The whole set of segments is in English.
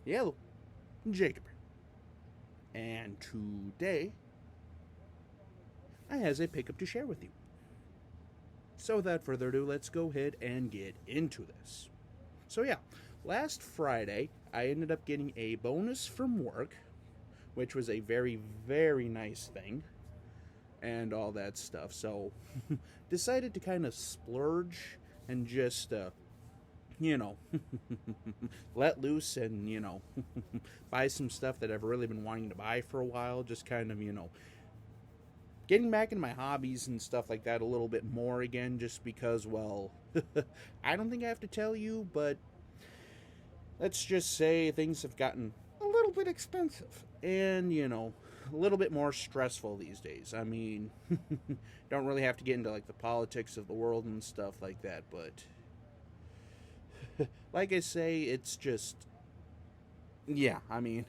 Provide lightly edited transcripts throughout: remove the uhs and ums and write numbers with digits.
Hello, Jacob. And today, I has a pickup to share with you. So without further ado, let's go ahead and get into this. So yeah, last Friday, I ended up getting a bonus from work, which was a very, very nice thing, and all that stuff. So, decided to kind of splurge and just, you know, let loose and, buy some stuff that I've really been wanting to buy for a while. Just kind of, getting back into my hobbies and stuff like that a little bit more again, just because, well, I don't think I have to tell you, but let's just say things have gotten a little bit expensive and, a little bit more stressful these days. I mean, don't really have to get into like the politics of the world and stuff like that, but like I say, it's just, yeah, I mean,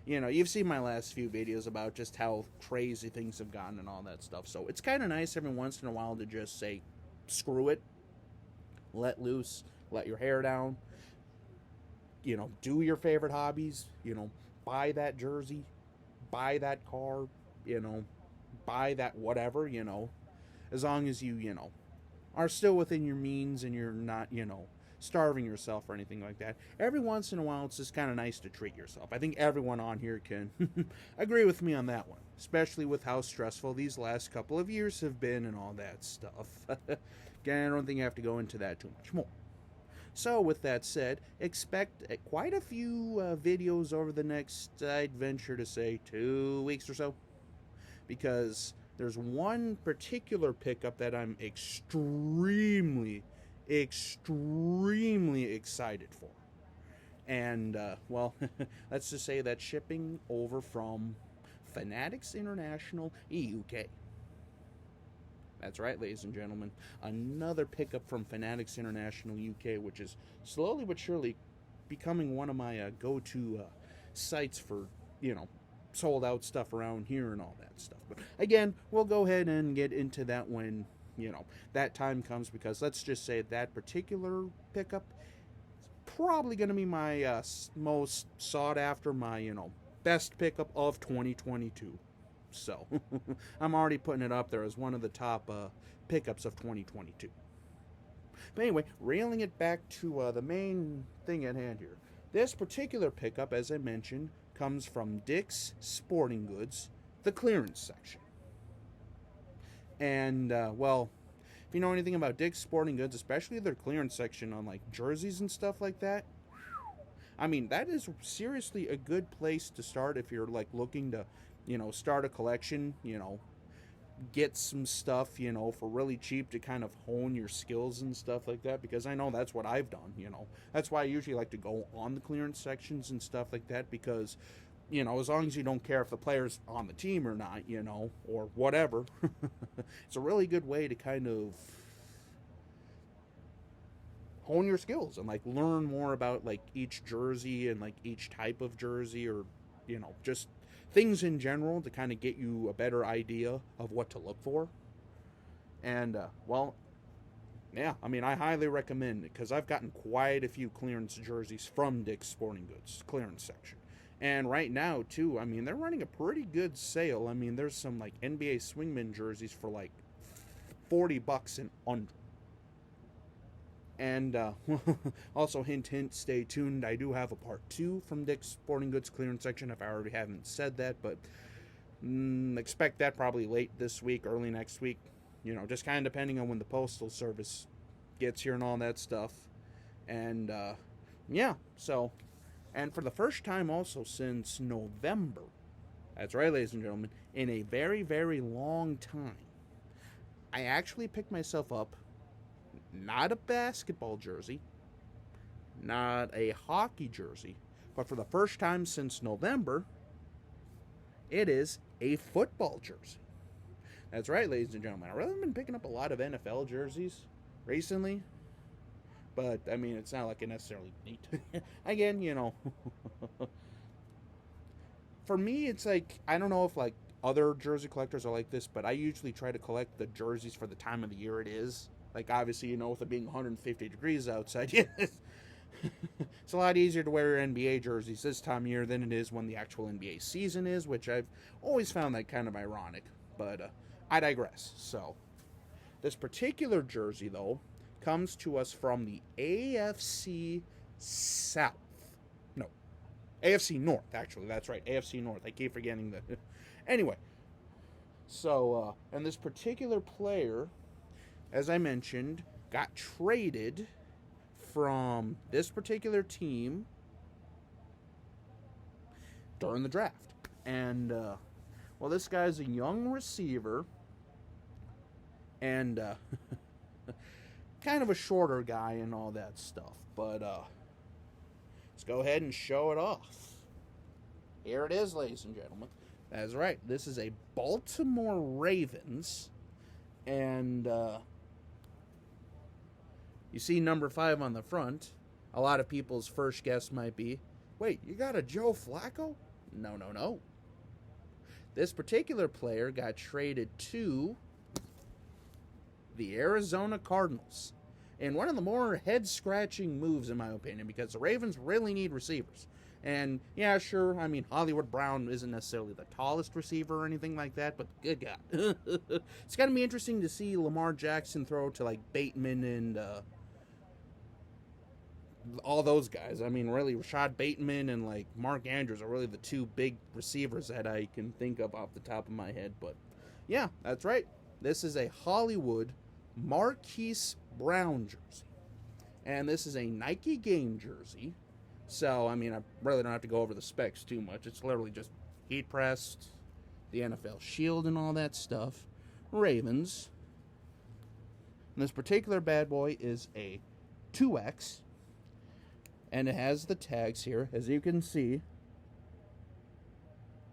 you've seen my last few videos about just how crazy things have gotten and all that stuff. So it's kind of nice every once in a while to just say, screw it, let loose, let your hair down, do your favorite hobbies, buy that jersey, buy that car, buy that whatever, as long as you are still within your means and you're not, starving yourself or anything like that. Every once in a while, it's just kind of nice to treat yourself. I think everyone on here can agree with me on that one, especially with how stressful these last couple of years have been and all that stuff. Again, I don't think I have to go into that too much more. So, with that said, expect quite a few videos over the next, I'd venture to say, 2 weeks or so. Because there's one particular pickup that I'm extremely excited for. And, well, let's just say that's shipping over from Fanatics International UK. That's right, ladies and gentlemen. Another pickup from Fanatics International UK, which is slowly but surely becoming one of my go-to sites for, sold out stuff around here and all that stuff. But again, we'll go ahead and get into that when, that time comes, because let's just say that particular pickup is probably going to be my most sought after, my, best pickup of 2022. So, I'm already putting it up there as one of the top pickups of 2022. But anyway, railing it back to the main thing at hand here. This particular pickup, as I mentioned, comes from Dick's Sporting Goods, the clearance section. And, well, if you know anything about Dick's Sporting Goods, especially their clearance section on, like, jerseys and stuff like that, I mean, that is seriously a good place to start if you're, like, looking to, start a collection, get some stuff, for really cheap to kind of hone your skills and stuff like that, because I know that's what I've done, That's why I usually like to go on the clearance sections and stuff like that, because, as long as you don't care if the player's on the team or not, or whatever, it's a really good way to kind of hone your skills and, like, learn more about, like, each jersey and, like, each type of jersey, or, just things in general to kind of get you a better idea of what to look for. And, well, yeah, I mean, I highly recommend it, because I've gotten quite a few clearance jerseys from Dick's Sporting Goods clearance section. And right now, too, I mean, they're running a pretty good sale. I mean, there's some, like, NBA Swingman jerseys for, like, $40 and under. And also, hint, hint, stay tuned. I do have a part 2 from Dick's Sporting Goods clearance section, if I already haven't said that. But expect that probably late this week, early next week. Just kind of depending on when the Postal Service gets here and all that stuff. And, yeah, so, and for the first time also since November, that's right, ladies and gentlemen, in a very, very long time, I actually picked myself up not a basketball jersey, not a hockey jersey, but for the first time since November, it is a football jersey. That's right, ladies and gentlemen. I've really been picking up a lot of NFL jerseys recently, but, I mean, it's not like I necessarily need to. Again, for me, it's like, I don't know if, like, other jersey collectors are like this, but I usually try to collect the jerseys for the time of the year it is. Like, obviously, with it being 150 degrees outside, yes. it's a lot easier to wear NBA jerseys this time of year than it is when the actual NBA season is, which I've always found that kind of ironic. But I digress. So, this particular jersey, though, comes to us from the AFC South. No, AFC North, actually. That's right, AFC North. I keep forgetting that. Anyway, so, and this particular player, as I mentioned, got traded from this particular team during the draft. And, well, this guy's a young receiver and kind of a shorter guy and all that stuff. But let's go ahead and show it off. Here it is, ladies and gentlemen. That's right. This is a Baltimore Ravens. And you see number 5 on the front. A lot of people's first guess might be, wait, you got a Joe Flacco? No, no, no. This particular player got traded to the Arizona Cardinals in one of the more head-scratching moves, in my opinion, because the Ravens really need receivers. And, yeah, sure, I mean, Hollywood Brown isn't necessarily the tallest receiver or anything like that, but good God. It's going to be interesting to see Lamar Jackson throw to, like, Bateman and all those guys. I mean, really, Rashad Bateman and, like, Mark Andrews are really the two big receivers that I can think of off the top of my head. But, yeah, that's right. This is a Hollywood Marquise Brown jersey. And this is a Nike game jersey. So, I mean, I really don't have to go over the specs too much. It's literally just heat pressed, the NFL shield and all that stuff. Ravens. And this particular bad boy is a 2X. And it has the tags here, as you can see.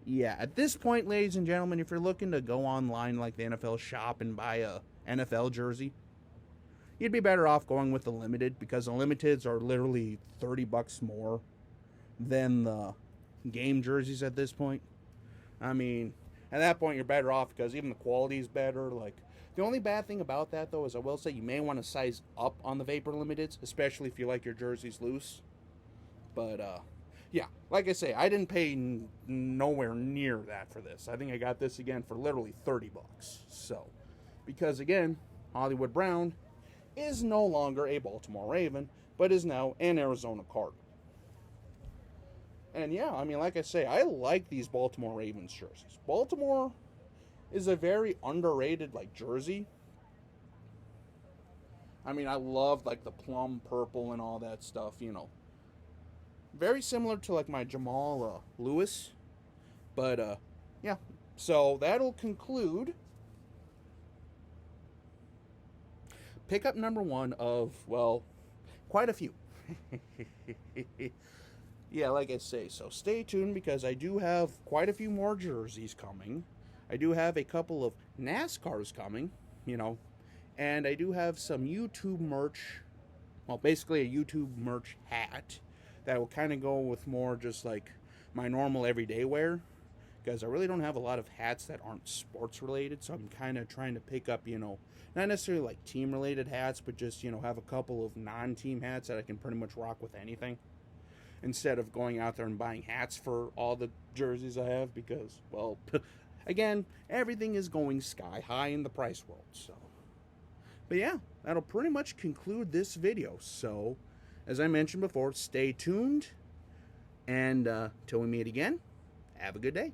Yeah, at this point, ladies and gentlemen, if you're looking to go online like the NFL shop and buy a NFL jersey, you'd be better off going with the limited, because the limiteds are literally $30 more than the game jerseys at this point. I mean, at that point, you're better off because even the quality is better. Like, the only bad thing about that, though, is I will say you may want to size up on the Vapor Limiteds, especially if you like your jerseys loose. But, yeah, like I say, I didn't pay nowhere near that for this. I think I got this again for literally $30. So, because again, Hollywood Brown is no longer a Baltimore Raven, but is now an Arizona Cardinal. And yeah, I mean, like I say, I like these Baltimore Ravens jerseys. Baltimore is a very underrated, like, jersey. I mean, I love, like, the plum purple and all that stuff, you know. Very similar to, like, my Jamal Lewis. But, yeah. So, that'll conclude pickup number 1 of, well, quite a few. Yeah, like I say, so stay tuned because I do have quite a few more jerseys coming. I do have a couple of NASCARs coming, you know, and I do have some YouTube merch, well, basically a YouTube merch hat that will kind of go with more just like my normal everyday wear, because I really don't have a lot of hats that aren't sports related, so I'm kind of trying to pick up, you know, not necessarily like team related hats, but just, you know, have a couple of non-team hats that I can pretty much rock with anything, instead of going out there and buying hats for all the jerseys I have, because, well, again, everything is going sky high in the price world, so. But yeah, that'll pretty much conclude this video, so, as I mentioned before, stay tuned, and till we meet again, have a good day.